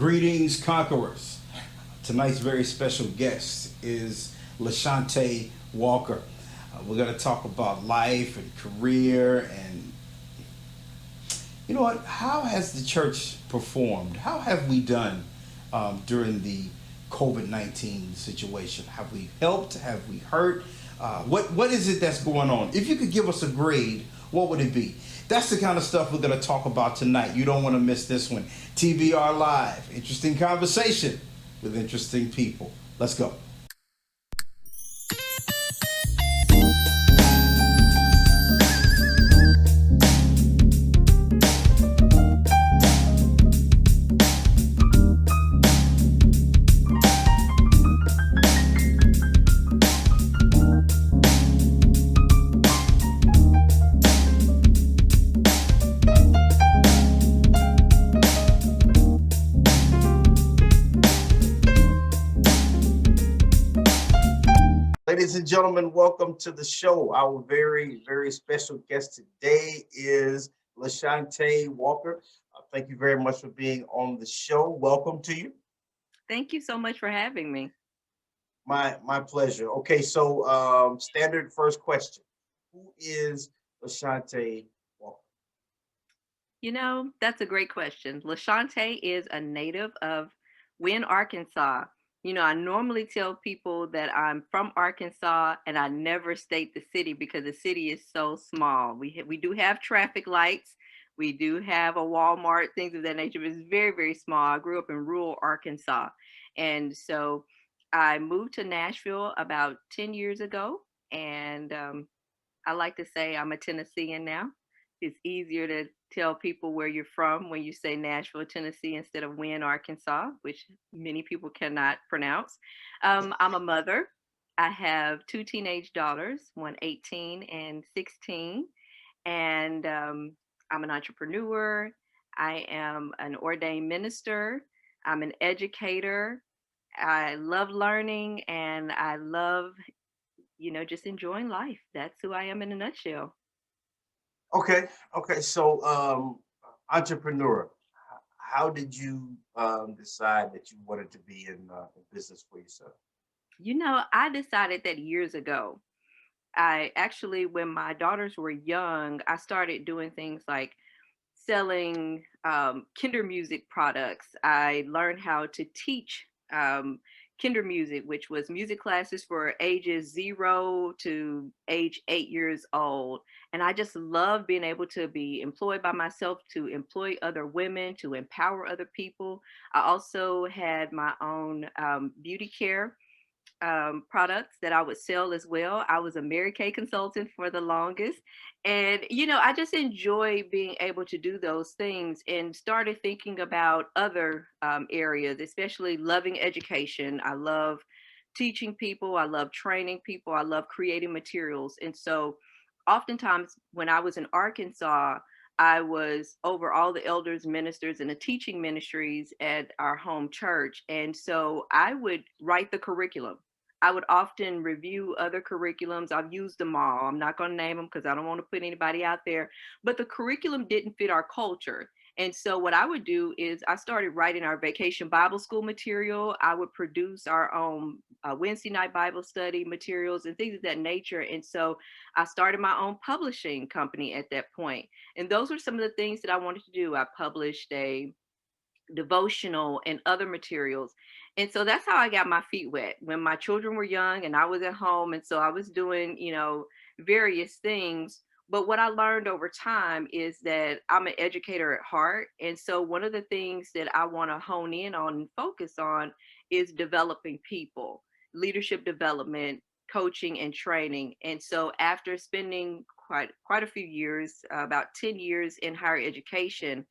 Greetings, conquerors. Tonight's very special guest is LaShante Walker. We're going to talk about life and career and how has the church performed? How have we done during the COVID-19 situation? Have we helped? Have we hurt? What is it that's going on? If you could give us a grade, what would it be? That's the kind of stuff we're going to talk about tonight. You don't want to miss this one. TBR Live. Interesting conversation with interesting people. Let's go. Ladies and gentlemen, welcome to the show. Our very, very special guest today is LaShante Walker. Thank you very much for being on the show. Welcome to you. Thank you so much for having me. My pleasure. Okay, so standard first question. Who is LaShante Walker? That's a great question. LaShante is a native of Wynne, Arkansas. I normally tell people that I'm from Arkansas and I never state the city because the city is so small. We do have traffic lights. We do have a Walmart, things of that nature, but it's very, very small. I grew up in rural Arkansas. And so I moved to Nashville about 10 years ago. And I like to say I'm a Tennessean now. It's easier to tell people where you're from when you say Nashville, Tennessee, instead of Wynne, Arkansas, which many people cannot pronounce. I'm a mother. I have two teenage daughters, one 18 and 16. And I'm an entrepreneur. I am an ordained minister. I'm an educator. I love learning and I love, just enjoying life. That's who I am in a nutshell. Okay, okay. So, entrepreneur. How did you decide that you wanted to be in business for yourself? I decided that years ago. I actually, when my daughters were young, I started doing things like selling kinder music products. I learned how to teach kinder music, which was music classes for ages 0 to age 8 years old. And I just love being able to be employed by myself, to employ other women, to empower other people. I also had my own beauty care products that I would sell as well. I was a Mary Kay consultant for the longest. And, I just enjoy being able to do those things and started thinking about other areas, especially loving education. I love teaching people, I love training people, I love creating materials. And so, oftentimes, when I was in Arkansas, I was over all the elders, ministers, and the teaching ministries at our home church. And so I would write the curriculum. I would often review other curriculums. I've used them all. I'm not going to name them because I don't want to put anybody out there. But the curriculum didn't fit our culture. And so what I would do is I started writing our vacation Bible school material. I would produce our own Wednesday night Bible study materials and things of that nature. And so I started my own publishing company at that point. And those were some of the things that I wanted to do. I published a devotional and other materials. And so that's how I got my feet wet when my children were young and I was at home. And so I was doing, various things. But what I learned over time is that I'm an educator at heart. And so one of the things that I want to hone in on and focus on is developing people, leadership development, coaching and training. And so after spending quite a few years, about 10 years in higher education,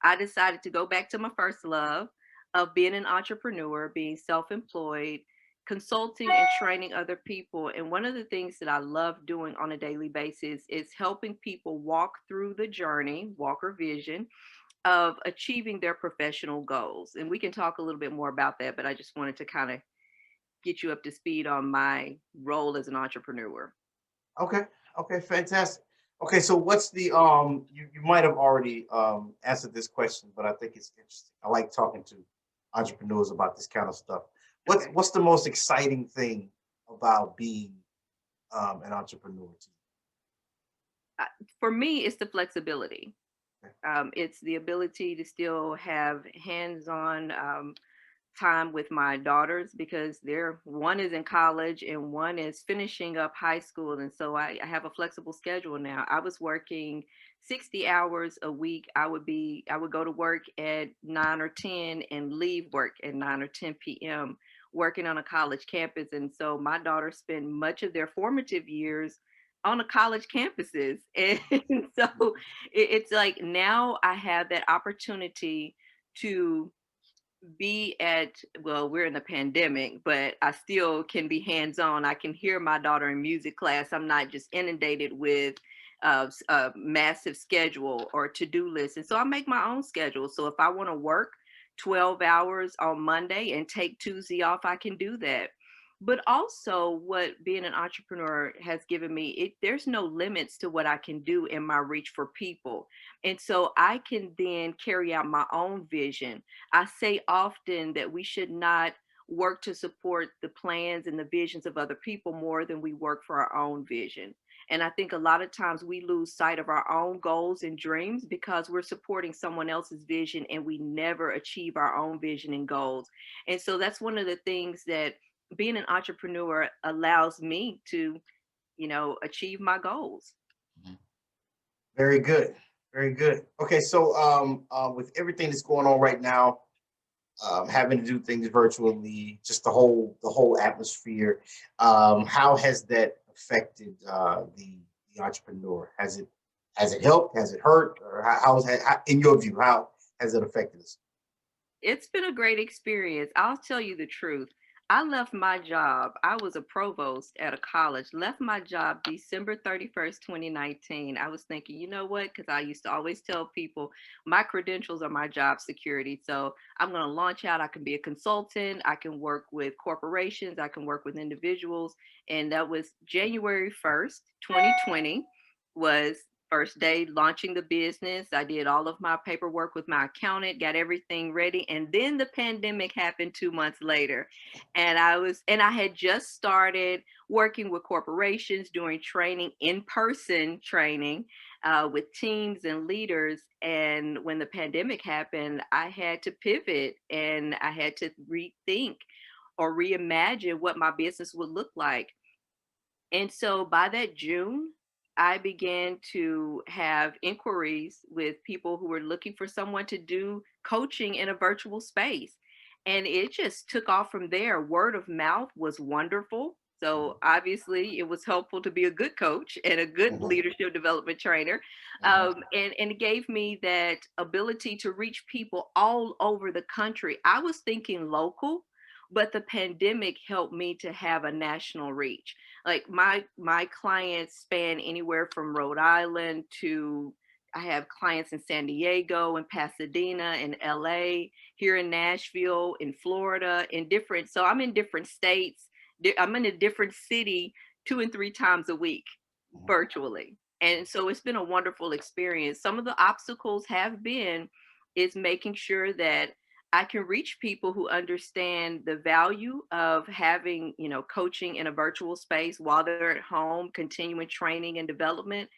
I decided to go back to my first love of being an entrepreneur, being self employed, consulting and training other people. And one of the things that I love doing on a daily basis is helping people walk through the journey, Walker Vision, of achieving their professional goals. And we can talk a little bit more about that, but I just wanted to kind of get you up to speed on my role as an entrepreneur. Okay, okay, fantastic. Okay, so what's the you might have already answered this question, but I think it's interesting. I like talking to entrepreneurs about this kind of stuff. Okay. What's the most exciting thing about being an entrepreneur to Uh, for me, it's the flexibility. you? It's the ability to still have hands-on time with my daughters because they're one is in college and one is finishing up high school, and so I have a flexible schedule now. I was working 60 hours a week. I would go to work at 9 or 10 and leave work at 9 or 10 p.m. working on a college campus, and so my daughters spend much of their formative years on the college campuses. And so it's like now I have that opportunity to be at, well, we're in a pandemic, but I still can be hands-on. I can hear my daughter in music class. I'm not just inundated with a massive schedule or to-do list. And so I make my own schedule. So if I want to work 12 hours on Monday and take Tuesday off, I can do that. But also what being an entrepreneur has given me, there's no limits to what I can do in my reach for people. And so I can then carry out my own vision. I say often that we should not work to support the plans and the visions of other people more than we work for our own vision. And I think a lot of times we lose sight of our own goals and dreams because we're supporting someone else's vision and we never achieve our own vision and goals. And so that's one of the things that being an entrepreneur allows me to, achieve my goals. Mhm. Very good. Very good. Okay, so with everything that's going on right now, having to do things virtually, just the whole atmosphere. How has that affected the entrepreneur? Has it helped? Has it hurt? Or in your view, how has it affected us? It's been a great experience. I'll tell you the truth. I left my job. I was a provost at a college, left my job December 31st, 2019. I was thinking, you know what? Because I used to always tell people my credentials are my job security. So I'm going to launch out. I can be a consultant. I can work with corporations. I can work with individuals. And that was January 1st, 2020 was first day launching the business. I did all of my paperwork with my accountant, got everything ready. And then the pandemic happened 2 months later. And I had just started working with corporations, doing training, in person training with teams and leaders. And when the pandemic happened, I had to pivot and I had to rethink or reimagine what my business would look like. And so by that June, I began to have inquiries with people who were looking for someone to do coaching in a virtual space. And it just took off from there. Word of mouth was wonderful. So obviously, it was helpful to be a good coach and a good Mhm, leadership development trainer, mhm, and it gave me that ability to reach people all over the country. I was thinking local, but the pandemic helped me to have a national reach. Like my clients span anywhere from Rhode Island to, I have clients in San Diego and Pasadena and LA, here in Nashville, in Florida, in different, so I'm in different states. I'm in a different city 2 and 3 times a week mhm. virtually. And so it's been a wonderful experience. Some of the obstacles have been is making sure that I can reach people who understand the value of having, coaching in a virtual space while they're at home, continuing training and development.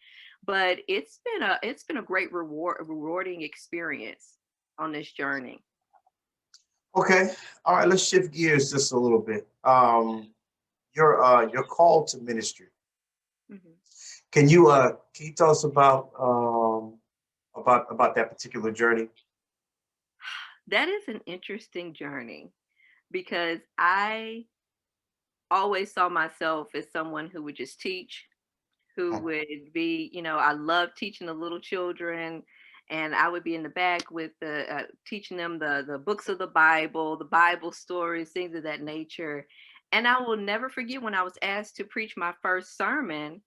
But it's been a great rewarding experience on this journey. Okay, all right. Let's shift gears just a little bit. Your call to ministry. Mhm. Can you tell us about that particular journey? That is an interesting journey because I always saw myself as someone who would just teach, who Mhm, would be, I love teaching the little children, and I would be in the back with the teaching them the books of the Bible stories, things of that nature. And I will never forget when I was asked to preach my first sermon,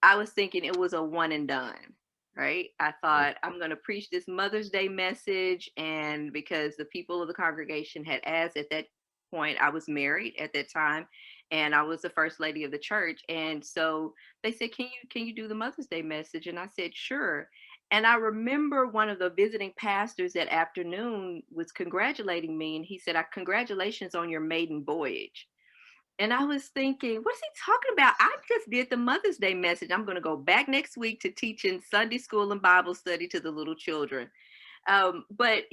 I was thinking it was a one and done, right? I mhm, thought I'm going to preach this Mother's Day message. And because the people of the congregation had asked at that point, I was married at that time and I was the first lady of the church. And so they said, can you do the Mother's Day message? And I said, sure. And I remember one of the visiting pastors that afternoon was congratulating me, and he said, Congratulations on your maiden voyage." And I was thinking, what is he talking about? I just did the Mother's Day message. I'm going to go back next week to teaching Sunday school and Bible study to the little children. But,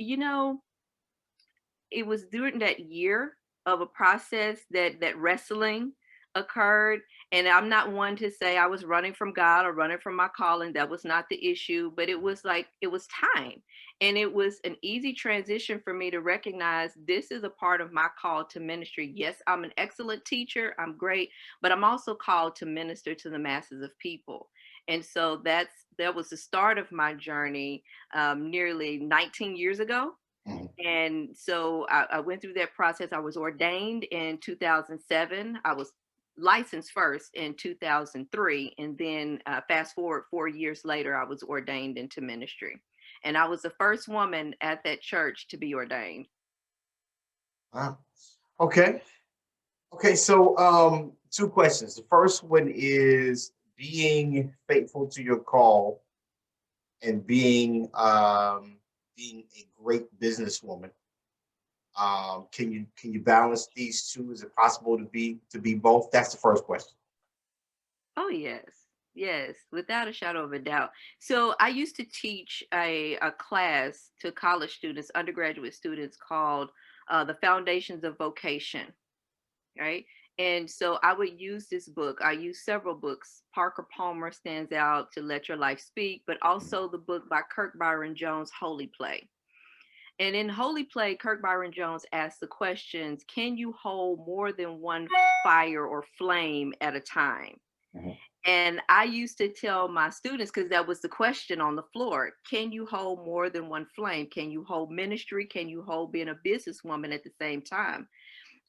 it was during that year of a process that wrestling occurred. And I'm not one to say I was running from God or running from my calling. That was not the issue, but it was like it was time. And it was an easy transition for me to recognize this is a part of my call to ministry. Yes, I'm an excellent teacher, I'm great, but I'm also called to minister to the masses of people. And so that was the start of my journey, nearly 19 years ago. Mhm. And so I went through that process. I was ordained in 2007. I was licensed first in 2003. And then fast forward 4 years later, I was ordained into ministry. And I was the first woman at that church to be ordained. Wow. Okay. Okay. So, two questions. The first one is being faithful to your call and being a great businesswoman. Can you balance these two? Is it possible to be both? That's the first question. Oh, yes. Yes, without a shadow of a doubt. So I used to teach a class to college students, undergraduate students called The Foundations of Vocation, right? And so I would use this book. I use several books. Parker Palmer stands out to Let Your Life Speak, but also the book by Kirk Byron Jones, Holy Play. And in Holy Play, Kirk Byron Jones asks the questions: Can you hold more than one fire or flame at a time? Mhm. And I used to tell my students, because that was the question on the floor: Can you hold more than one flame? Can you hold ministry? Can you hold being a businesswoman at the same time?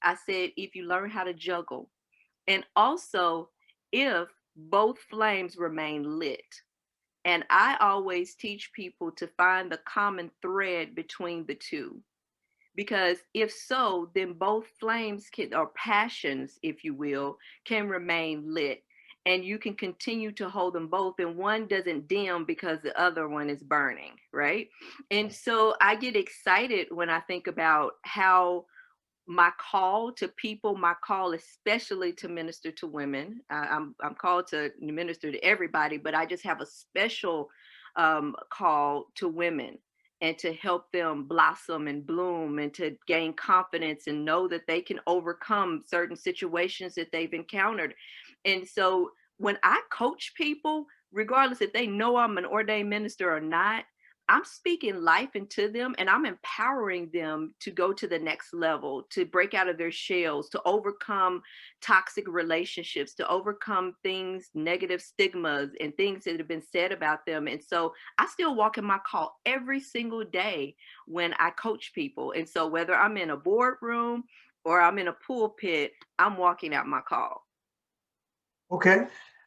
I said, if you learn how to juggle, and also if both flames remain lit. And I always teach people to find the common thread between the two. Because if so, then both flames can, or passions, if you will, can remain lit. And you can continue to hold them both, and one doesn't dim because the other one is burning, right? And so I get excited when I think about how my call to people, my call especially to minister to women. I'm called to minister to everybody, but I just have a special call to women, and to help them blossom and bloom and to gain confidence and know that they can overcome certain situations that they've encountered. And so when I coach people, regardless if they know I'm an ordained minister or not, I'm speaking life into them, and I'm empowering them to go to the next level, to break out of their shells, to overcome toxic relationships, to overcome things, negative stigmas, and things that have been said about them. And so I still walk in my call every single day when I coach people. And so whether I'm in a boardroom or I'm in a pulpit, I'm walking out my call. Okay.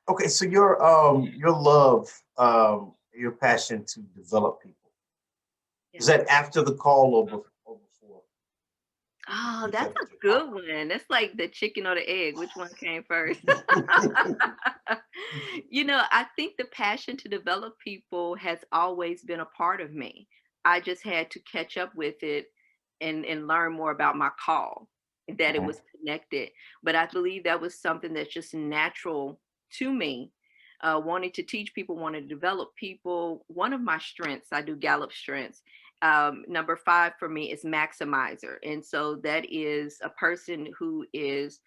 Okay. So your love, your passion to develop people, Yeah. is that after the call or before Oh, you that's kept a it your good call? one. That's like the chicken or the egg. Which one came first? I think the passion to develop people has always been a part of me. I just had to catch up with it and learn more about my call, that it Mhm. was connected. But I believe that was something that's just natural to me. Wanting to teach people, wanting to develop people. One of my strengths, I do Gallup strengths. Number five for me is maximizer. And so that is a person who is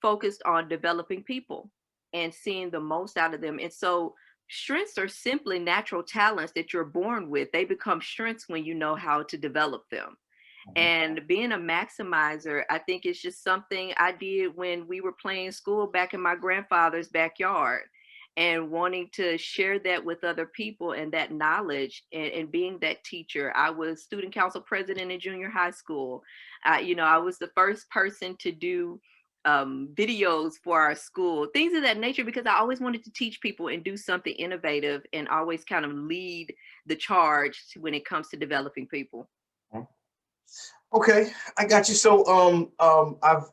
focused on developing people and seeing the most out of them. And so strengths are simply natural talents that you're born with. They become strengths when you know how to develop them. Mhm. And being a maximizer, I think it's just something I did when we were playing school back in my grandfather's backyard, and wanting to share that with other people and that knowledge, and being that teacher. I was student council president in junior high school. I was the first person to do videos for our school, things of that nature, because I always wanted to teach people and do something innovative and always kind of lead the charge when it comes to developing people. Mhm. Okay, I got you. So, I've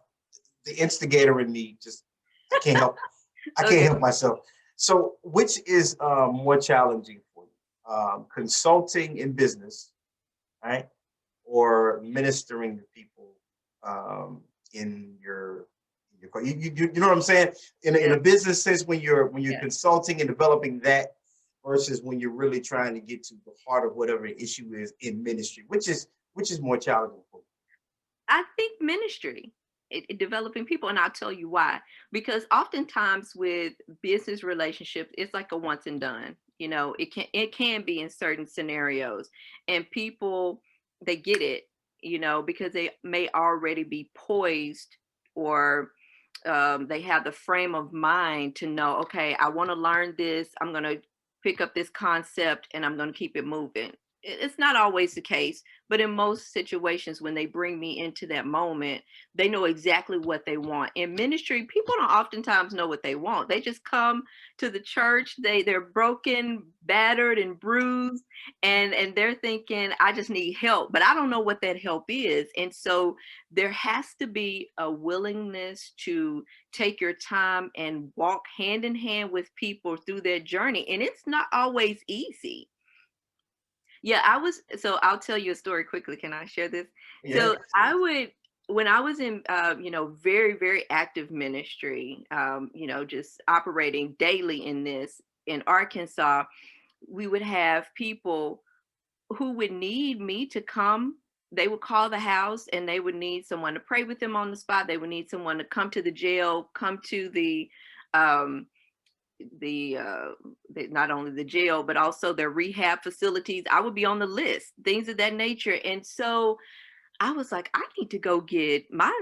the instigator in me just I can't help I can't Okay. help myself. So, which is more challenging for you? consulting in business, right? Or ministering to people um, in your you know what I'm saying? In Yeah, a business sense, when you're yeah. consulting and developing that versus when you're really trying to get to the heart of whatever the issue is in ministry, which is more challenging for I think ministry, developing people, and I'll tell you why. Because oftentimes with business relationships, it's like a once and done. It can be in certain scenarios, and people they get it, because they may already be poised or they have the frame of mind to know, okay, I want to learn this. I'm going to pick up this concept and I'm going to keep it moving. It's not always the case, but in most situations, when they bring me into that moment, they know exactly what they want. In ministry, people don't oftentimes know what they want. They just come to the church. They're broken, battered, and bruised, and they're thinking, I just need help, but I don't know what that help is. And so there has to be a willingness to take your time and walk hand in hand with people through their journey. And it's not always easy. Yeah, so I'll tell you a story quickly. Can I share this? you. So I would, when I was in, very, very active ministry, just operating daily in this in Arkansas, we would have people who would need me to come. They would call the house and they would need someone to pray with them on the spot. They would need someone to come to the jail, come to um, not only the jail but also their rehab facilities. I would be on the list, things of that nature. And so I was like, I need to go get my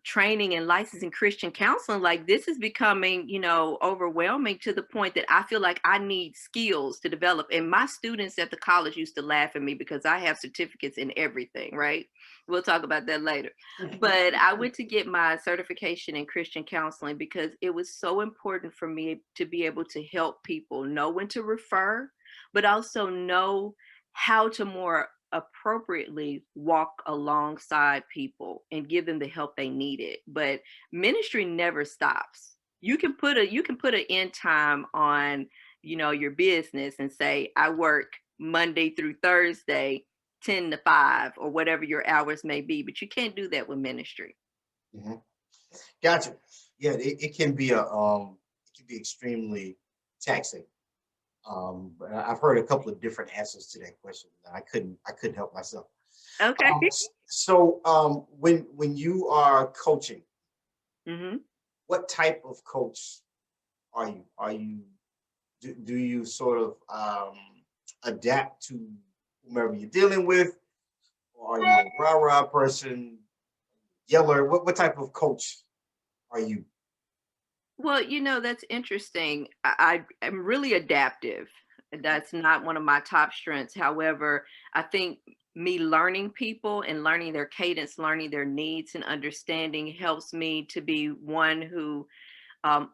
training and license in Christian counseling. Like, this is becoming, overwhelming to the point that I feel like I need skills to develop. And my students at the college used to laugh at me because I have certificates in everything, right? We'll talk about that later. But I went to get my certification in Christian counseling because it was so important for me to be able to help people know when to refer, but also know how to more appropriately walk alongside people and give them the help they needed. But ministry never stops. You can put an end time on, your business and say, I work Monday through Thursday, 10 to 5, or whatever your hours may be, but you can't do that with ministry. Mhm. Gotcha. Yeah, it can be it can be extremely taxing. But I've heard a couple of different answers to that question. And I couldn't help myself. Okay. When you are coaching, hmm what type of coach are you? Do you sort of adapt to whomever you're dealing with, or are you a rah rah person, yeller? What type of coach are you? Well, that's interesting. I am really adaptive. That's not one of my top strengths. However, I think me learning people and learning their cadence, learning their needs and understanding helps me to be one who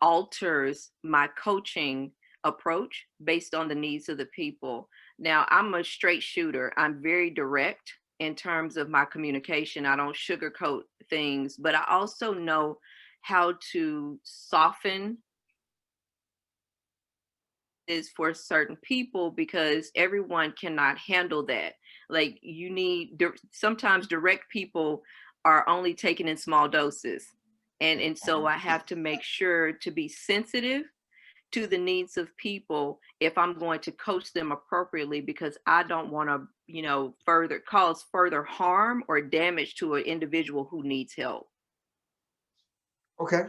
alters my coaching approach based on the needs of the people. Now, I'm a straight shooter. I'm very direct in terms of my communication. I don't sugarcoat things, but I also know how to soften is for certain people because everyone cannot handle that. Like, sometimes direct people are only taken in small doses. And so Mhm. I have to make sure to be sensitive to the needs of people if I'm going to coach them appropriately, because I don't want to, further cause further harm or damage to an individual who needs help. Okay.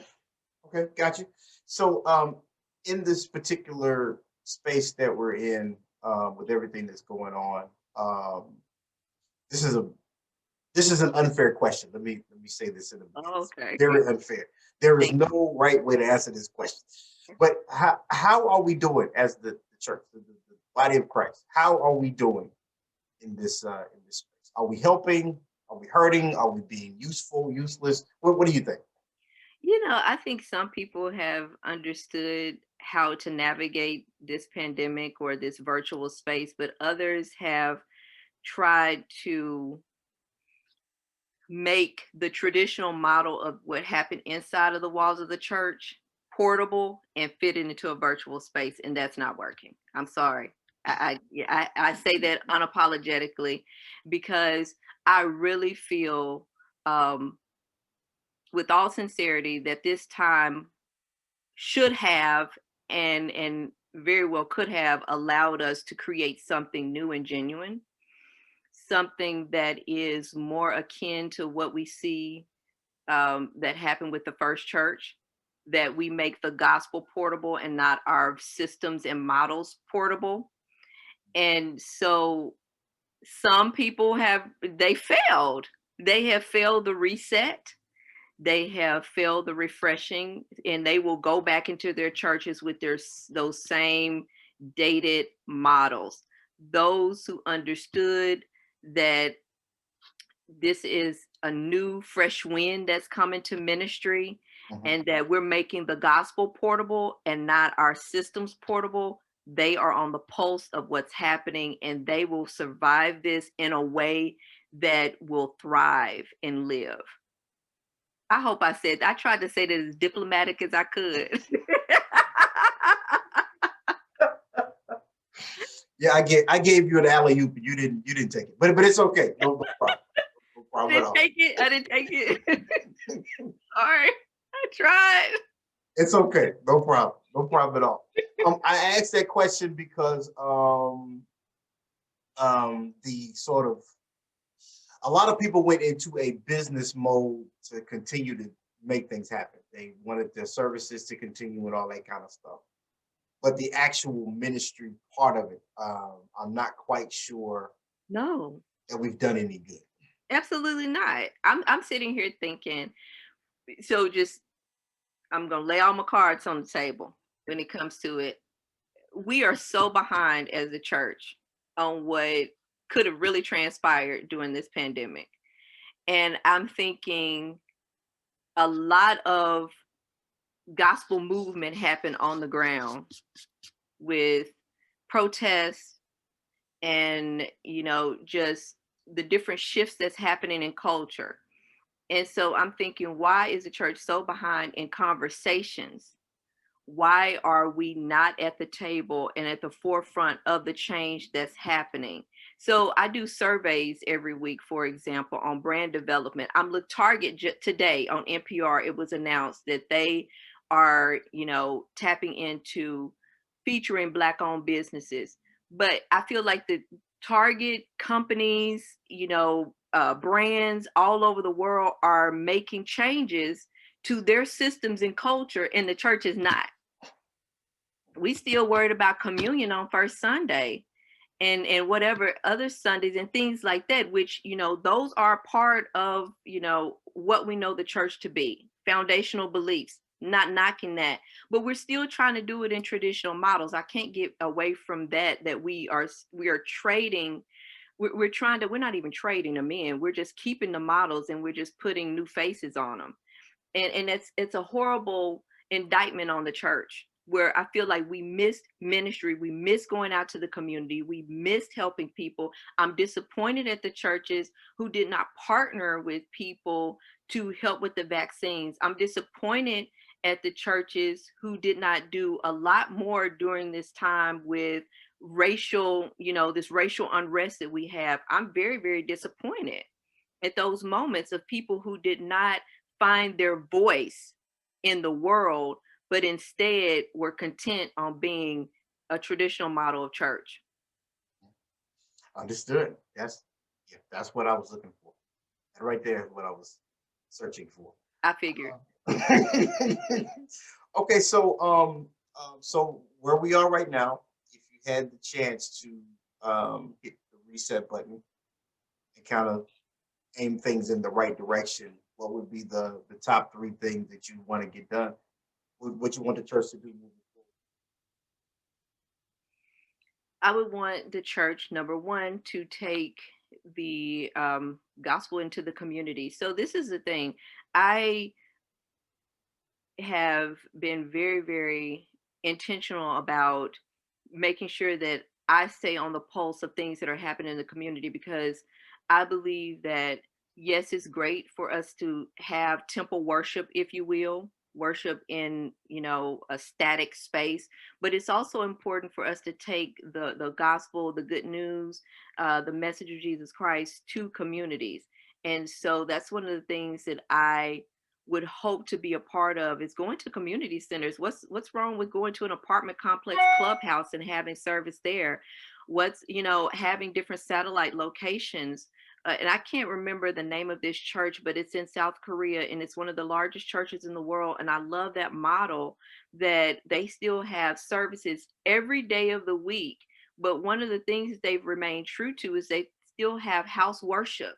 Okay, got you. So, in this particular space that we're in, with everything that's going on, um, this is a this is an unfair question. Let me say this in the beginning. Oh, It's okay. very unfair. There is Thank no right way to answer this question. But how are we doing as the church, the body of Christ? How are we doing in this space? Are we helping? Are we hurting? Are we being useful, useless? What do you think? I think some people have understood how to navigate this pandemic or this virtual space, but others have tried to make the traditional model of what happened inside of the walls of the church portable and fit it into a virtual space. And that's not working. I'm sorry. I say that unapologetically because I really feel, um, with all sincerity, that this time should have and very well could have allowed us to create something new and genuine, something that is more akin to what we see, that happened with the first church, that we make the gospel portable and not our systems and models portable. And so some people they failed. They have failed the reset. They have failed the refreshing, and they will go back into their churches with those same dated models. Those who understood that this is a new fresh wind that's coming to ministry, Mhm. and that we're making the gospel portable and not our systems portable, they are on the pulse of what's happening, and they will survive this in a way that will thrive and live. I tried to say that as diplomatic as I could. Yeah, I gave you an alley oop, but you didn't take it. But it's okay. No problem. No I problem at didn't all. take it. I didn't take it. Sorry. I tried. It's okay. No problem. No problem at all. I asked that question because the sort of a lot of people went into a business mode to continue to make things happen. They wanted their services to continue and all that kind of stuff. But the actual ministry part of it, I'm not quite sure No, that we've done any good. absolutely not. I'm sitting here thinking, so just I'm gonna lay all my cards on the table when it comes to it. We are so behind as a church on what could have really transpired during this pandemic. And I'm thinking a lot of gospel movement happened on the ground with protests and, just the different shifts that's happening in culture. And so I'm thinking, why is the church so behind in conversations? Why are we not at the table and at the forefront of the change that's happening? So I do surveys every week, for example, on brand development. I'm look Target today on NPR. It was announced that they are, tapping into featuring Black-owned businesses. But I feel like the Target companies, brands all over the world are making changes to their systems and culture, and the church is not. We still worried about communion on first Sunday and whatever other Sundays and things like that, which, those are part of, what we know the church to be, foundational beliefs, not knocking that, but we're still trying to do it in traditional models. I can't get away from that we are trading. We're not even trading them in. We're just keeping the models and we're just putting new faces on them. And it's a horrible indictment on the church, where I feel like we missed ministry, we missed going out to the community, we missed helping people. I'm disappointed at the churches who did not partner with people to help with the vaccines. I'm disappointed at the churches who did not do a lot more during this time with this racial unrest that we have. I'm very, very disappointed at those moments of people who did not find their voice in the world, but instead were content on being a traditional model of church. Understood. Yeah, that's what I was looking for. That right there is what I was searching for. I figured. Okay, so where we are right now, if you had the chance to hit the reset button and kind of aim things in the right direction, what would be the top three things that you want to get done? What you want the church to do moving I would want the church, number one, to take the gospel into the community. So this is the thing. I have been very, very intentional about making sure that I stay on the pulse of things that are happening in the community, because I believe that, yes, it's great for us to have temple worship, if you will, worship in, a static space, but it's also important for us to take the gospel, the good news, the message of Jesus Christ to communities. And so that's one of the things that I would hope to be a part of, is going to community centers. What's wrong with going to an apartment complex clubhouse and having service there? What's, having different satellite locations? And I can't remember the name of this church, but it's in South Korea and it's one of the largest churches in the world. And I love that model, that they still have services every day of the week. But one of the things that they've remained true to is they still have house worship.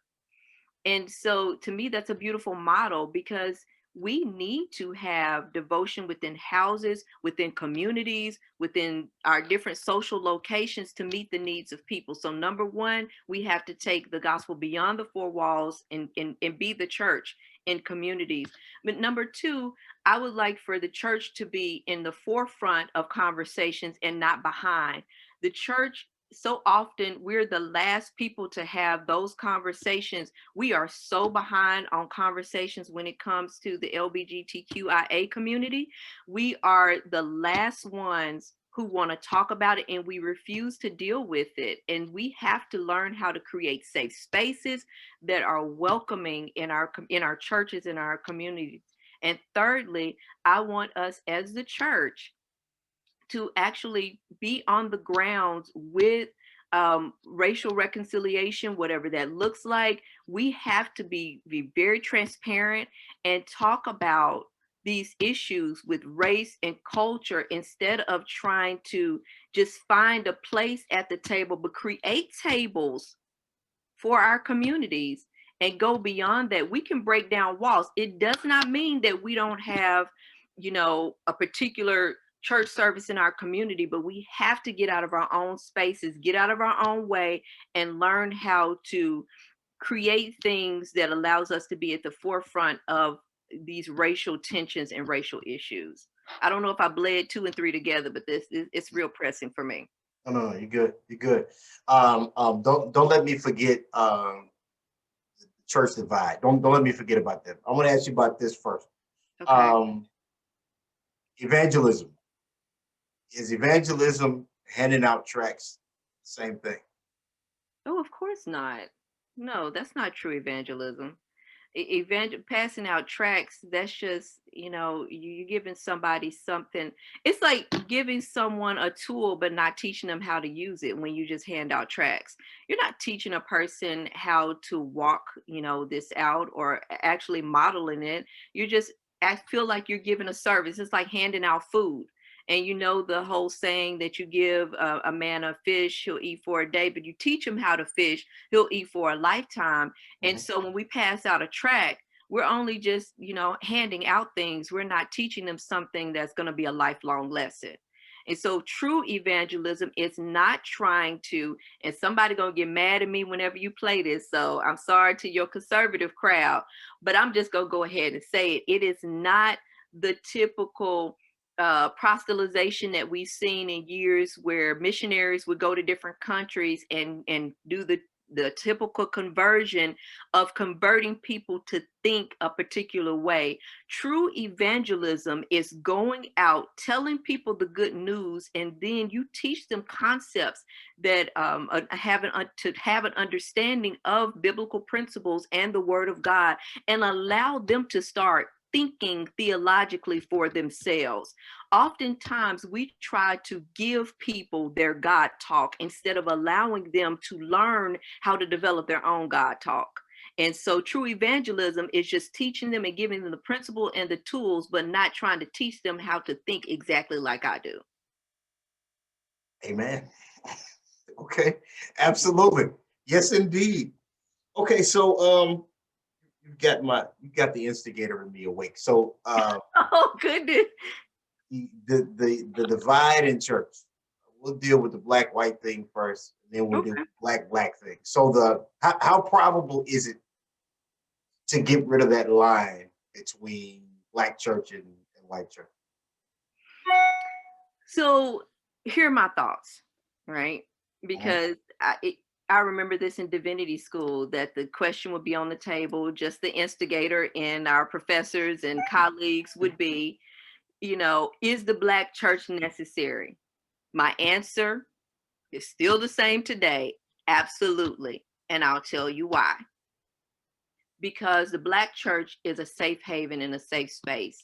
And so to me, that's a beautiful model, because we need to have devotion within houses, within communities, within our different social locations to meet the needs of people. So number one, we have to take the gospel beyond the four walls and be the church in communities. But number two, I would like for the church to be in the forefront of conversations and not behind. The church, so often we're the last people to have those conversations. We are so behind on conversations when it comes to the LGBTQIA community. We are the last ones who want to talk about it, and we refuse to deal with it. And we have to learn how to create safe spaces that are welcoming in our churches, in our communities. And thirdly, I want us as the church to actually be on the grounds with racial reconciliation, whatever that looks like. We have to be very transparent and talk about these issues with race and culture, instead of trying to just find a place at the table, but create tables for our communities and go beyond that. We can break down walls. It does not mean that we don't have, a particular church service in our community, but we have to get out of our own spaces, get out of our own way, and learn how to create things that allows us to be at the forefront of these racial tensions and racial issues. I don't know if I bled two and three together, but it's real pressing for me. No, no, no, you're good. You're good. Don't let me forget church divide. Don't let me forget about that. I want to ask you about this first. Okay. Evangelism. Is evangelism handing out tracts the same thing? Oh, of course not. No, that's not true evangelism. Passing out tracts, that's just, you're giving somebody something. It's like giving someone a tool but not teaching them how to use it. When you just hand out tracts, you're not teaching a person how to walk, this out, or actually modeling it. You're just, I feel like you're giving a service. It's like handing out food. And the whole saying that you give a man a fish, he'll eat for a day, but you teach him how to fish, he'll eat for a lifetime. And Mhm. so when we pass out a tract, we're only just, handing out things. We're not teaching them something that's going to be a lifelong lesson. And so true evangelism is not trying to, and somebody going to get mad at me whenever you play this. So I'm sorry to your conservative crowd, but I'm just going to go ahead and say it. It is not the typical proselytization that we've seen in years, where missionaries would go to different countries and do the typical conversion of converting people to think a particular way. True evangelism is going out, telling people the good news, and then you teach them concepts that to have an understanding of biblical principles and the Word of God, and allow them to start thinking theologically for themselves. Oftentimes, we try to give people their God talk instead of allowing them to learn how to develop their own God talk. And so, true evangelism is just teaching them and giving them the principle and the tools, but not trying to teach them how to think exactly like I do. Amen. Okay, absolutely. Yes, indeed. Okay, so you got the instigator in me awake. So Oh, goodness. the divide in church. We'll deal with the black white thing first, and then we'll deal Okay. with the black thing. So how probable is it to get rid of that line between black church and white church? So here are my thoughts, right? Mhm. Because I remember this in divinity school, that the question would be on the table, just the instigator and our professors and colleagues would be, is the Black church necessary? My answer is still the same today. Absolutely. And I'll tell you why. Because the Black church is a safe haven and a safe space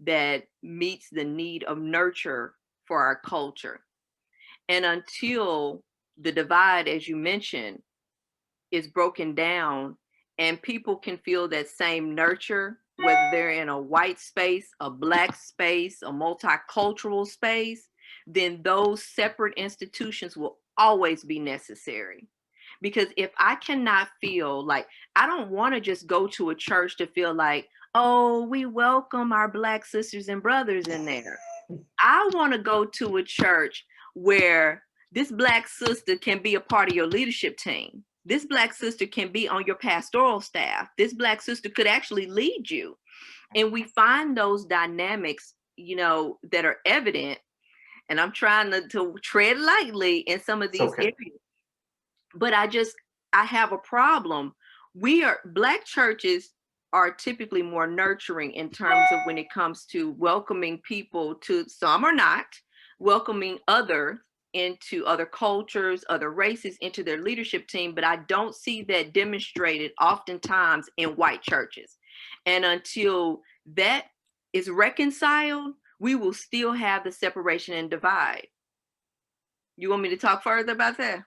that meets the need of nurture for our culture. And until the divide, as you mentioned, is broken down and people can feel that same nurture, whether they're in a white space, a Black space, a multicultural space, then those separate institutions will always be necessary. Because if I cannot feel like, I don't want to just go to a church to feel like, oh, we welcome our Black sisters and brothers in there. I want to go to a church where this Black sister can be a part of your leadership team. This Black sister can be on your pastoral staff. This Black sister could actually lead you. And we find those dynamics, that are evident. And I'm trying to tread lightly in some of It's these okay. areas. But I have a problem. Black churches are typically more nurturing in terms of when it comes to welcoming people to, some are not, welcoming into other cultures, other races into their leadership team, but I don't see that demonstrated oftentimes in white churches. And until that is reconciled, we will still have the separation and divide. You want me to talk further about that?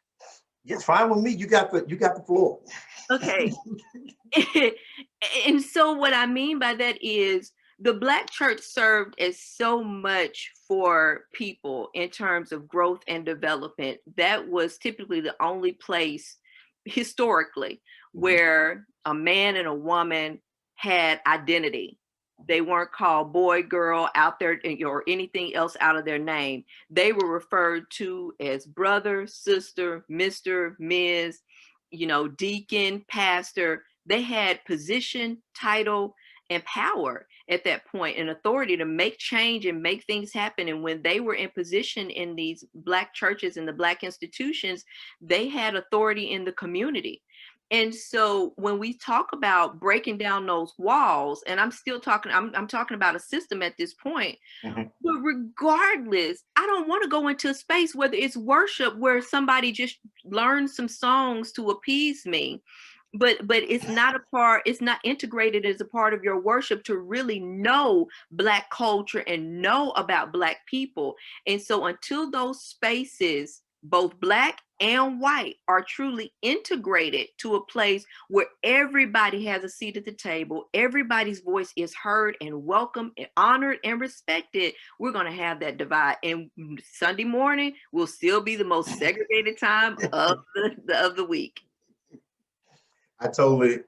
Yes, fine with me. You got the floor. Okay. And so what I mean by that is the Black church served as so much for people in terms of growth and development. That was typically the only place historically where a man and a woman had identity. They weren't called boy, girl out there or anything else out of their name. They were referred to as brother, sister, Mr., Ms., deacon, pastor. They had position, title, and power at that point, and authority to make change and make things happen. And when they were in position in these Black churches and the Black institutions, they had authority in the community. And so when we talk about breaking down those walls, and I'm talking about a system at this point, but regardless, I don't want to go into a space, whether it's worship, where somebody just learns some songs to appease me, but it's not integrated as a part of your worship to really know Black culture and know about Black people. And so until those spaces, both Black and white, are truly integrated to a place where everybody has a seat at the table, everybody's voice is heard and welcomed and honored and respected, we're going to have that divide. And Sunday morning will still be the most segregated time of the week. I totally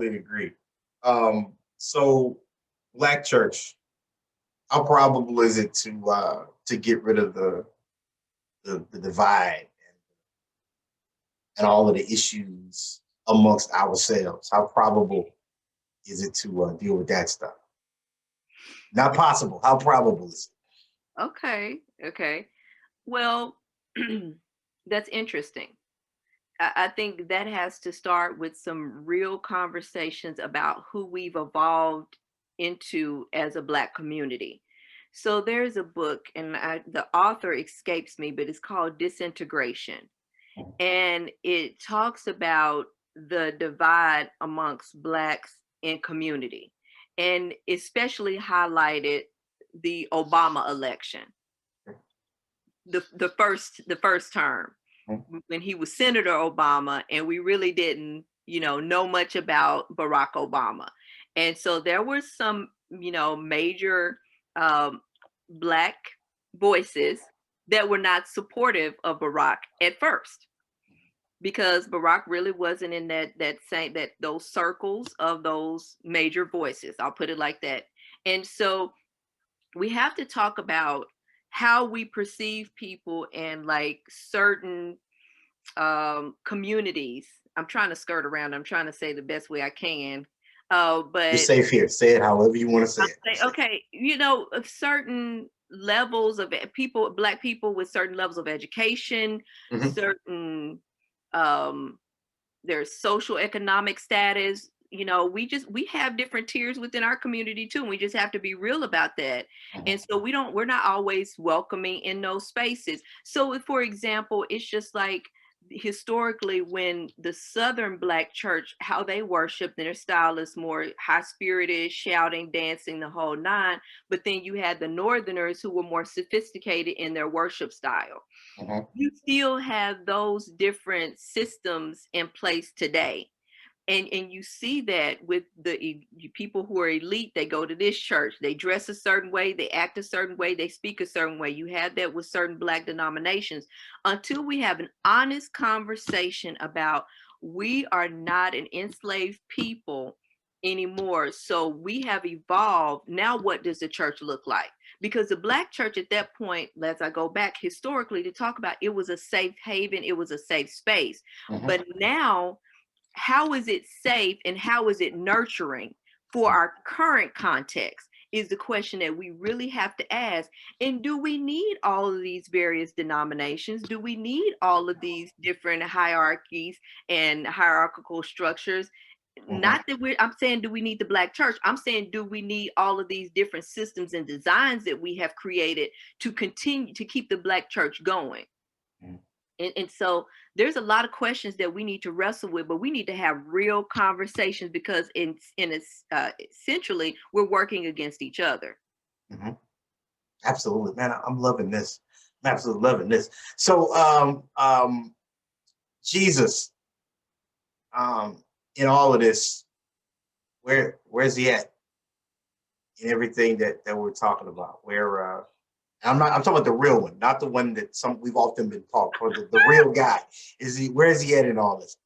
agree. So Black church, how probable is it to get rid of the divide and all of the issues amongst ourselves? How probable is it to deal with that stuff? Not possible. How probable is it? Okay. Well, that's interesting. I think that has to start with some real conversations about who we've evolved into as a Black community. So there's a book, and the author escapes me, but it's called Disintegration. And it talks about the divide amongst Blacks in community, and especially highlighted the Obama election, the first term, when he was Senator Obama, and we really didn't, know much about Barack Obama. And so there were some, major Black voices that were not supportive of Barack at first, because Barack really wasn't in those circles of those major voices. I'll put it like that. And so we have to talk about how we perceive people in like certain communities. I'm trying to skirt around. I'm trying to say the best way I can. You're But safe here. Say it however you want to say I'll it. say, okay, of certain levels of people, Black people with certain levels of education, Mhm. certain um, their social economic status. You know, we have different tiers within our community too, and we just have to be real about that. And so we're not always welcoming in those spaces. So if, for example, it's just like historically when the Southern Black church, how they worship, their style is more high spirited, shouting, dancing, the whole nine. But then you had the Northerners who were more sophisticated in their worship style. Mhm. You still have those different systems in place today. And you see that with people who are elite. They go to this church, they dress a certain way, they act a certain way, they speak a certain way. You have that with certain Black denominations. Until we have an honest conversation about, we are not an enslaved people anymore, so we have evolved. Now what does the church look like? Because the Black church at that point, as I go back historically to talk about, it was a safe haven, it was a safe space. But now, how is it safe and how is it nurturing for our current context is the question that we really have to ask. And do we need all of these various denominations? Do we need all of these different hierarchies and hierarchical structures? Not that I'm saying, do we need the Black church? I'm saying, do we need all of these different systems and designs that we have created to continue to keep the Black church going? And so there's a lot of questions that we need to wrestle with, but we need to have real conversations, because essentially we're working against each other. Mhm. Absolutely, man. I'm loving this. I'm absolutely loving this. So, Jesus, in all of this, where's he at in everything that we're talking about? Where I'm talking about the real one, not the one that we've often been taught, or the real guy. Where is he at in all this?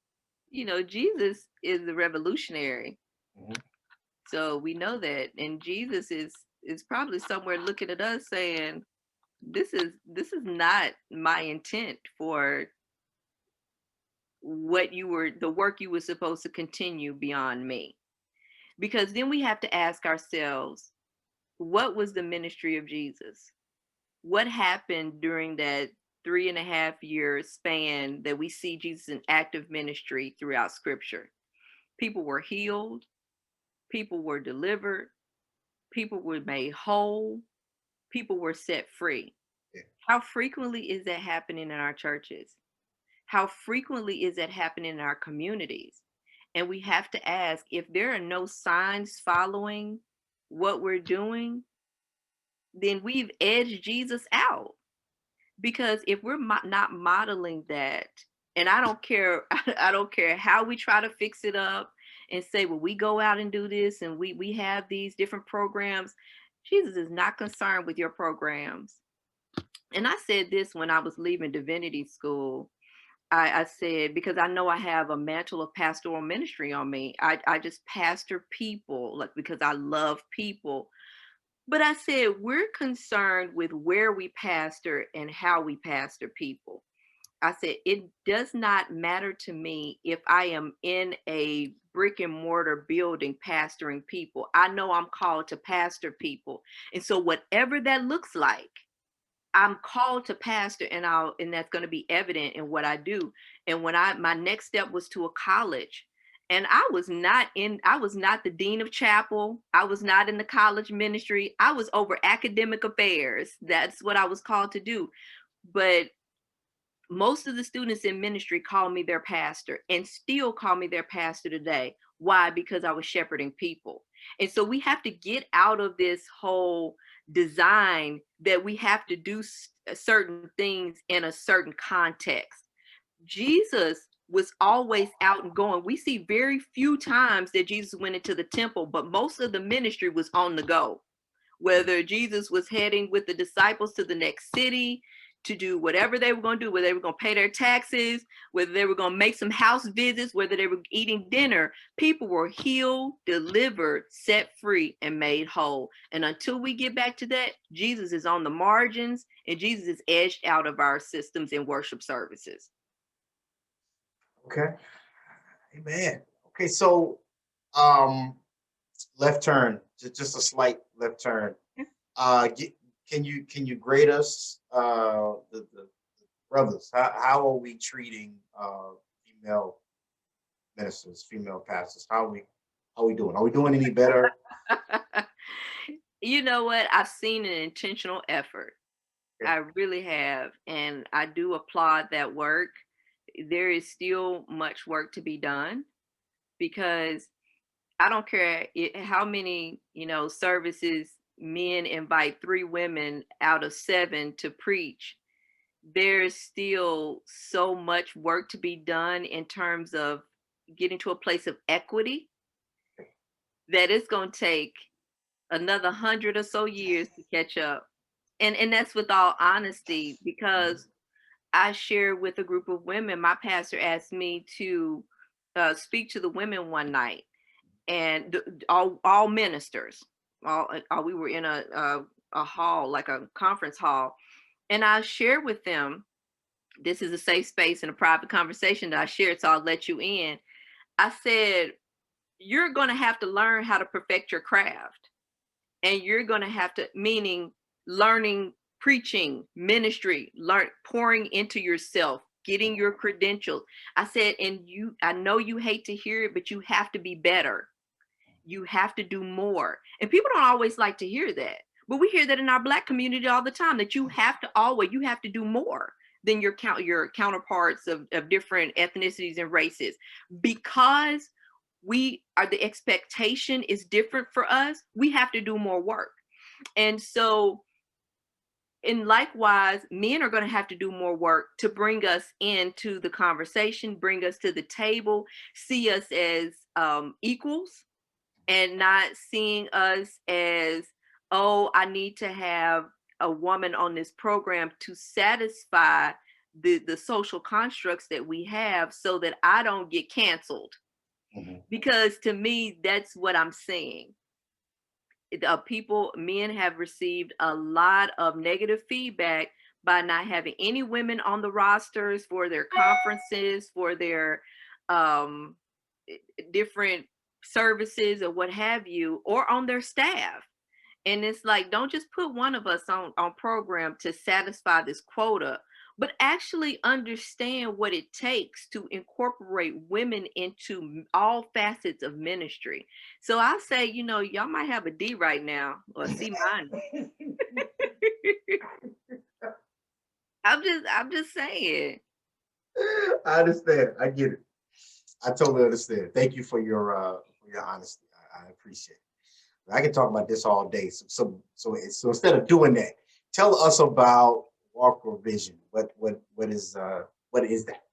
You know, Jesus is the revolutionary. Mhm. So we know that. And Jesus is probably somewhere looking at us saying, this is not my intent for the work you were supposed to continue beyond me. Because then we have to ask ourselves, what was the ministry of Jesus? What happened during that 3.5 year span that we see Jesus in active ministry throughout scripture? People were healed, people were delivered, people were made whole, people were set free. Yeah. How frequently is that happening in our churches? How frequently is that happening in our communities? And we have to ask, if there are no signs following what we're doing, then we've edged Jesus out. Because if we're not modeling that, and I don't care, I don't care how we try to fix it up and say, well, we go out and do this and we have these different programs. Jesus is not concerned with your programs. And I said this when I was leaving divinity school. I said, because I know I have a mantle of pastoral ministry on me. I just pastor people, like, because I love people. But I said, we're concerned with where we pastor and how we pastor people. I said, it does not matter to me if I am in a brick and mortar building pastoring people. I know I'm called to pastor people. And so whatever that looks like, I'm called to pastor, and that's going to be evident in what I do. And when my next step was to a college, and I was not the dean of chapel. I was not in the college ministry. I was over academic affairs. That's what I was called to do. But most of the students in ministry call me their pastor and still call me their pastor today. Why? Because I was shepherding people. And so we have to get out of this whole design that we have to do certain things in a certain context. Jesus was always out and going. We see very few times that Jesus went into the temple, but most of the ministry was on the go. Whether Jesus was heading with the disciples to the next city to do whatever they were going to do, whether they were going to pay their taxes, whether they were going to make some house visits, whether they were eating dinner, people were healed, delivered, set free, and made whole. And until we get back to that, Jesus is on the margins, and Jesus is edged out of our systems and worship services. Okay. Amen. Okay, so um left turn, just a slight left turn. Can you grade us, the brothers? How are we treating female ministers, female pastors? How we doing? Are we doing any better? You know what? I've seen an intentional effort. Okay. I really have. And I do applaud that work. There is still much work to be done because I don't care how many, services men invite three women out of seven to preach. There's still so much work to be done in terms of getting to a place of equity that it's going to take another 100 or so years to catch up. And that's with all honesty, Mhm. because I shared with a group of women. My pastor asked me to speak to the women one night, and all ministers, we were in a hall, like a conference hall, and I shared with them. This is a safe space and a private conversation that I shared, so I'll let you in. I said, "You're going to have to learn how to perfect your craft, and you're going to have to, meaning learning preaching ministry, learn pouring into yourself, getting your credentials." I said, "And I know you hate to hear it, but you have to be better. You have to do more." And people don't always like to hear that, but we hear that in our Black community all the time, that you have to do more than your counterparts of different ethnicities and races, because the expectation is different for us. We have to do more work. And so, and likewise, men are going to have to do more work to bring us into the conversation, bring us to the table, see us as equals, and not seeing us as, "Oh, I need to have a woman on this program to satisfy the social constructs that we have so that I don't get canceled." Mhm. Because to me, that's what I'm saying. Men have received a lot of negative feedback by not having any women on the rosters for their conferences, for their um, different services or what have you, or on their staff. And it's like, don't just put one of us on program to satisfy this quota, but actually understand what it takes to incorporate women into all facets of ministry. So I say, y'all might have a D right now, or a C minus. I'm just saying. I understand. I get it. I totally understand. Thank you for your honesty. I appreciate it. I can talk about this all day. So instead of doing that, tell us about Walker Vision. What is that?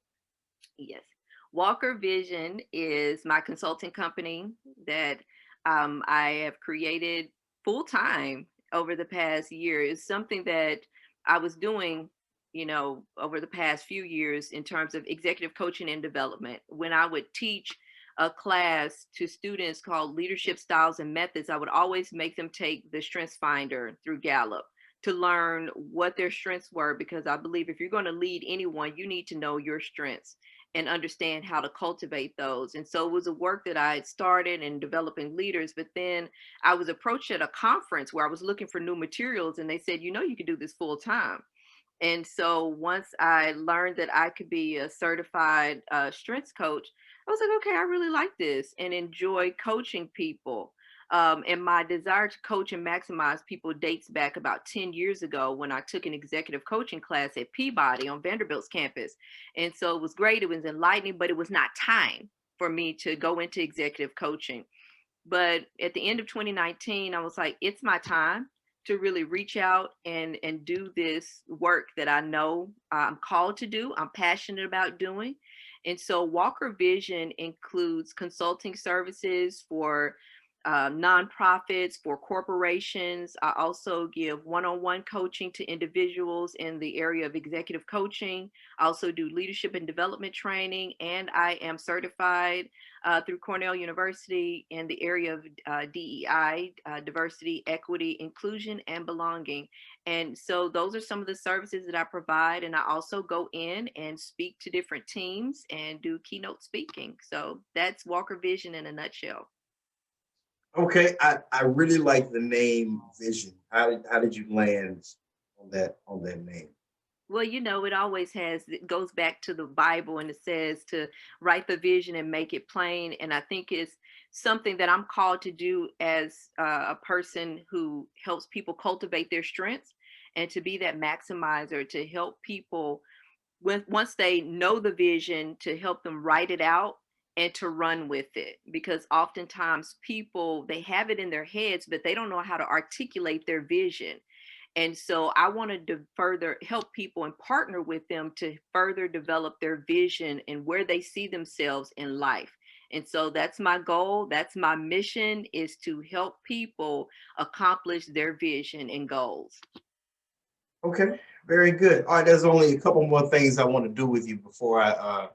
Yes. Walker Vision is my consulting company that I have created full time over the past year. It's something that I was doing, over the past few years in terms of executive coaching and development. When I would teach a class to students called Leadership Styles and Methods, I would always make them take the Strengths Finder through Gallup to learn what their strengths were, because I believe if you're going to lead anyone, you need to know your strengths and understand how to cultivate those. And so it was a work that I had started in developing leaders, but then I was approached at a conference where I was looking for new materials, and they said, you can do this full time. And so once I learned that I could be a certified strengths coach, I was like, okay, I really like this and enjoy coaching people. And my desire to coach and maximize people dates back about 10 years ago when I took an executive coaching class at Peabody on Vanderbilt's campus. And so it was great. It was enlightening, but it was not time for me to go into executive coaching. But at the end of 2019, I was like, it's my time to really reach out and do this work that I know I'm called to do, I'm passionate about doing. And so Walker Vision includes consulting services for nonprofits, for corporations. I also give one-on-one coaching to individuals in the area of executive coaching. I also do leadership and development training, and I am certified through Cornell University in the area of DEI, diversity, equity, inclusion, and belonging. And so those are some of the services that I provide. And I also go in and speak to different teams and do keynote speaking. So that's Walker Vision in a nutshell. Okay, I really like the name Vision. How did you land on that name? Well, it always has, it goes back to the Bible and it says to write the vision and make it plain. And I think it's something that I'm called to do as a person who helps people cultivate their strengths and to be that maximizer to help people when once they know the vision to help them write it out and to run with it, because oftentimes people they have it in their heads but they don't know how to articulate their vision. And so I wanted to further help people and partner with them to further develop their vision and where they see themselves in life. And so that's my goal, that's my mission, is to help people accomplish their vision and goals. Okay, very good. All right, there's only a couple more things I want to do with you before I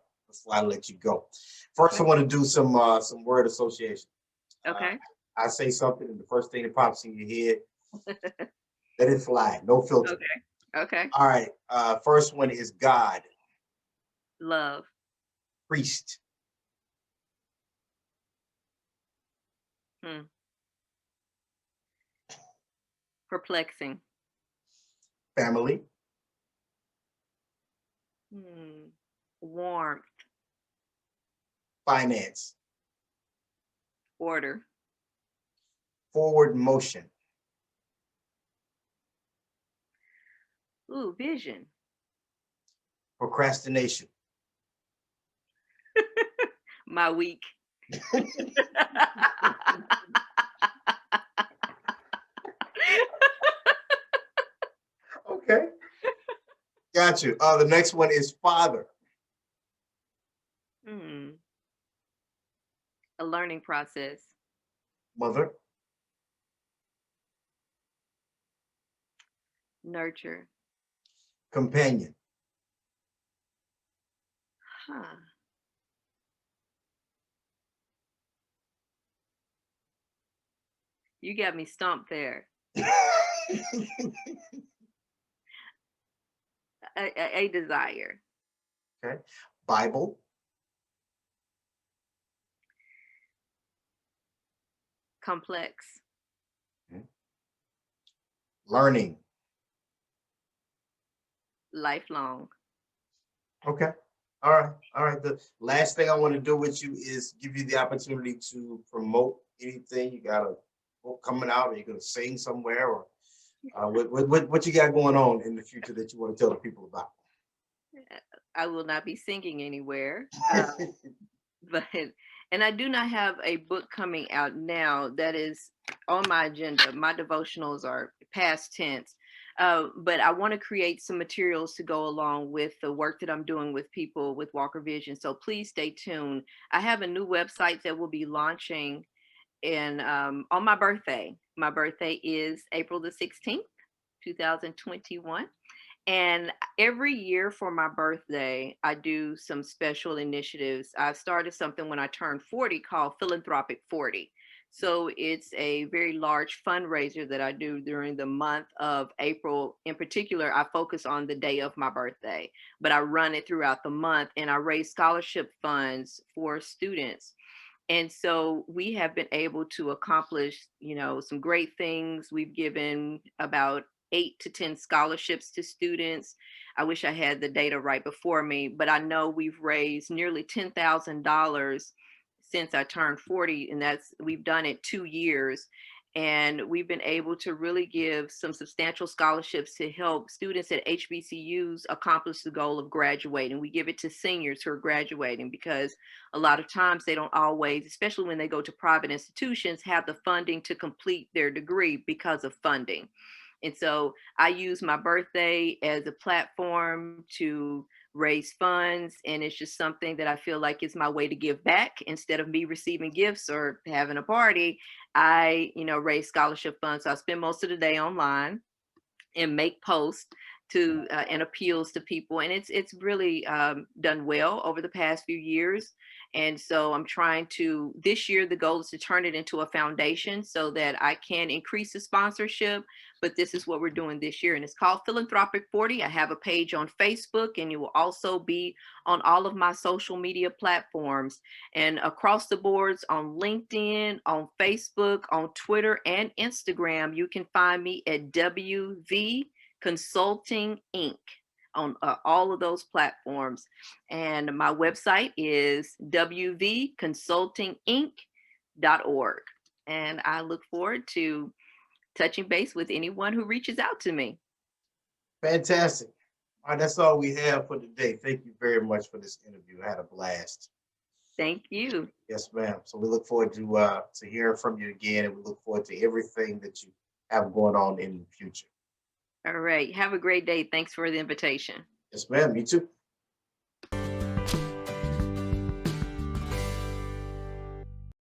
let you go. First, I Okay. want to do some word association. Uh, Okay. I say something, and the first thing that pops in your head, let it fly. No filter. Okay. Okay. All right. First one is God, Love. priest, Hmm. Perplexing. family, Hmm. Warmth. finance, Order. forward motion, Ooh, vision. procrastination. My week. Okay, got you. The next one is father, Hmm. A learning process. mother, Nurture. companion. Huh. You got me stumped there. A desire. Okay, Bible, Complex. learning. Lifelong. Okay. All right. All right. The last thing I want to do with you is give you the opportunity to promote anything. You got a book coming out, or you're going to sing somewhere, or what you got going on in the future that you want to tell the people about? I will not be singing anywhere. But and I do not have a book coming out now that is on my agenda. My devotionals are past tense. But I want to create some materials to go along with the work that I'm doing with people with Walker Vision. So please stay tuned. I have a new website that will be launching in on my birthday. My birthday is April the 16th, 2021. And every year for my birthday, I do some special initiatives. I started something when I turned 40 called Philanthropic 40. So it's a very large fundraiser that I do during the month of April. In particular, I focus on the day of my birthday, but I run it throughout the month and I raise scholarship funds for students. And so we have been able to accomplish, some great things. We've given about 8 to 10 scholarships to students. I wish I had the data right before me, but I know we've raised nearly $10,000 since I turned 40, and we've done it 2 years. And we've been able to really give some substantial scholarships to help students at HBCUs accomplish the goal of graduating. We give it to seniors who are graduating because a lot of times they don't always, especially when they go to private institutions, have the funding to complete their degree because of funding. And so I use my birthday as a platform to raise funds. And it's just something that I feel like is my way to give back. Instead of me receiving gifts or having a party, I, raise scholarship funds. So I spend most of the day online and make posts to and appeals to people, and it's really done well over the past few years. And so I'm trying to, this year the goal is to turn it into a foundation so that I can increase the sponsorship. But this is what we're doing this year, and it's called Philanthropic 40. I have a page on Facebook, and it will also be on all of my social media platforms and across the boards on LinkedIn, on Facebook, on Twitter, and Instagram. You can find me at WV Consulting Inc. on all of those platforms. And my website is wvconsultinginc.org. And I look forward to touching base with anyone who reaches out to me. Fantastic. All right, that's all we have for today. Thank you very much for this interview. I had a blast. Thank you. Yes, ma'am. So we look forward to hearing from you again, and we look forward to everything that you have going on in the future. All right. Have a great day. Thanks for the invitation. Yes, ma'am. You too.